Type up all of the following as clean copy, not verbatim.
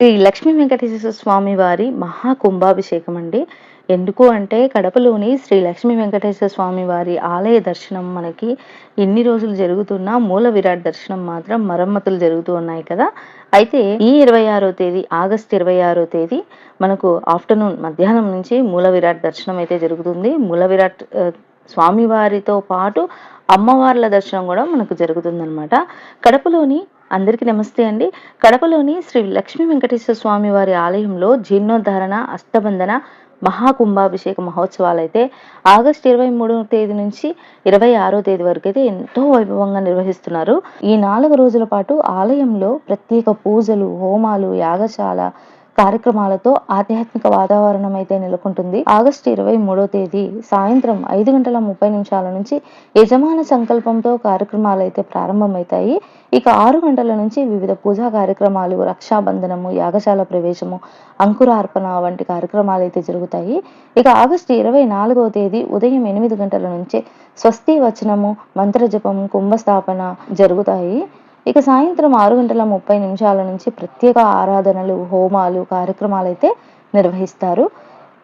శ్రీ లక్ష్మీ వెంకటేశ్వర స్వామి వారి మహాకుంభాభిషేకం అండి. ఎందుకు అంటే కడపలోని శ్రీ లక్ష్మీ వెంకటేశ్వర స్వామి వారి ఆలయ దర్శనం మనకి ఇన్ని రోజులు జరుగుతున్న మూల విరాట్ దర్శనం మాత్రం మరమ్మతులు జరుగుతూ ఉన్నాయి కదా. అయితే ఈ 26వ తేదీ ఆగస్టు 26వ తేదీ మనకు ఆఫ్టర్నూన్ మధ్యాహ్నం నుంచి మూల విరాట్ దర్శనం అయితే జరుగుతుంది. మూల విరాట్ స్వామివారితో పాటు అమ్మవార్ల దర్శనం కూడా మనకు జరుగుతుందన్నమాట. కడపలోని అందరికీ నమస్తే అండి. కడపలోని శ్రీ లక్ష్మీ వెంకటేశ్వర స్వామి వారి ఆలయంలో జీర్ణోద్ధరణ అష్టబంధన మహాకుంభాభిషేక మహోత్సవాలు అయితే ఆగస్టు 23వ తేదీ నుంచి 26వ తేదీ వరకు అయితే ఎంతో వైభవంగా నిర్వహిస్తున్నారు. ఈ 4 రోజుల పాటు ఆలయంలో ప్రత్యేక పూజలు, హోమాలు, యాగశాల కార్యక్రమాలతో ఆధ్యాత్మిక వాతావరణం అయితే నెలకొంటుంది. ఆగస్టు 23వ తేదీ సాయంత్రం 5:30 నుంచి యజమాన సంకల్పంతో కార్యక్రమాలు అయితే ప్రారంభమవుతాయి. ఇక 6 గంటల నుంచి వివిధ పూజా కార్యక్రమాలు, రక్షాబంధనము, యాగశాల ప్రవేశము, అంకురార్పణ వంటి కార్యక్రమాలు అయితే జరుగుతాయి. ఇక ఆగస్టు 24వ తేదీ ఉదయం 8 గంటల నుంచి స్వస్తి వచనము, మంత్రజపము, కుంభస్థాపన జరుగుతాయి. ఇక సాయంత్రం 6:30 నుంచి ప్రత్యేక ఆరాధనలు, హోమాలు, కార్యక్రమాలు అయితే నిర్వహిస్తారు.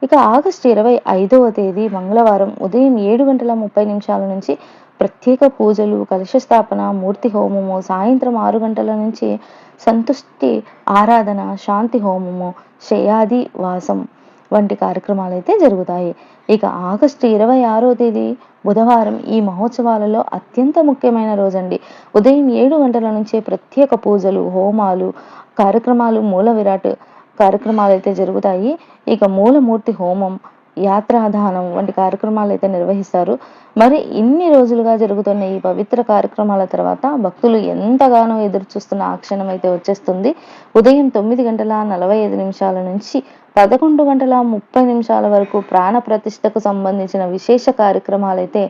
ఇక ఆగస్టు 25వ తేదీ మంగళవారం ఉదయం 7:30 నుంచి ప్రత్యేక పూజలు, కలశ స్థాపన, మూర్తి హోమము, సాయంత్రం 6 గంటల నుంచి సంతుష్టి ఆరాధన, శాంతి హోమము, శయాది వాసం వంటి కార్యక్రమాలు అయితే జరుగుతాయి. ఇక ఆగస్టు 26వ తేదీ బుధవారం ఈ మహోత్సవాలలో అత్యంత ముఖ్యమైన రోజండి. ఉదయం 7 గంటల నుంచే ప్రత్యేక పూజలు, హోమాలు, కార్యక్రమాలు, మూల విరాట్ కార్యక్రమాలు అయితే జరుగుతాయి. ఇక మూలమూర్తి హోమం, యాత్రాధానం వంటి కార్యక్రమాలు అయితే నిర్వహిస్తారు. మరి ఇన్ని రోజులుగా జరుగుతున్న ఈ పవిత్ర కార్యక్రమాల తర్వాత భక్తులు ఎంతగానో ఎదురు చూస్తున్న ఆ క్షణం అయితే వచ్చేస్తుంది. ఉదయం 9:45 నుంచి 11:30 వరకు ప్రాణ ప్రతిష్టకు సంబంధించిన విశేష కార్యక్రమాలు అయితే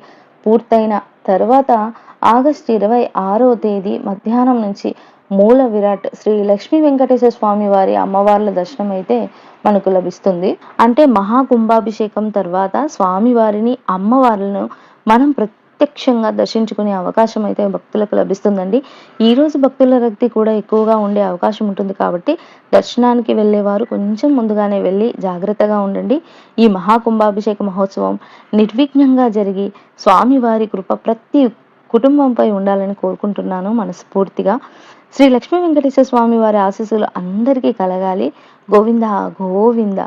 పూర్తయిన తర్వాత ఆగస్టు 26వ తేదీ మధ్యాహ్నం నుంచి మూల విరాట్ శ్రీ లక్ష్మీ వెంకటేశ్వర స్వామి వారి అమ్మవార్ల దర్శనం అయితే మనకు లభిస్తుంది. అంటే మహాకుంభాభిషేకం తర్వాత స్వామివారిని, అమ్మవార్లను మనం ప్రత్యక్షంగా దర్శించుకునే అవకాశం అయితే భక్తులకు లభిస్తుందండి. ఈ రోజు భక్తుల రద్దీ కూడా ఎక్కువగా ఉండే అవకాశం ఉంటుంది కాబట్టి దర్శనానికి వెళ్ళేవారు కొంచెం ముందుగానే వెళ్ళి జాగ్రత్తగా ఉండండి. ఈ మహాకుంభాభిషేక మహోత్సవం నిర్విఘ్నంగా జరిగి స్వామివారి కృప ప్రతి కుటుంబంపై ఉండాలని కోరుకుంటున్నాను మనస్ఫూర్తిగా. శ్రీ లక్ష్మీ వెంకటేశ్వర స్వామి వారి ఆశీస్సులు అందరికీ కలగాలి. గోవింద గోవింద.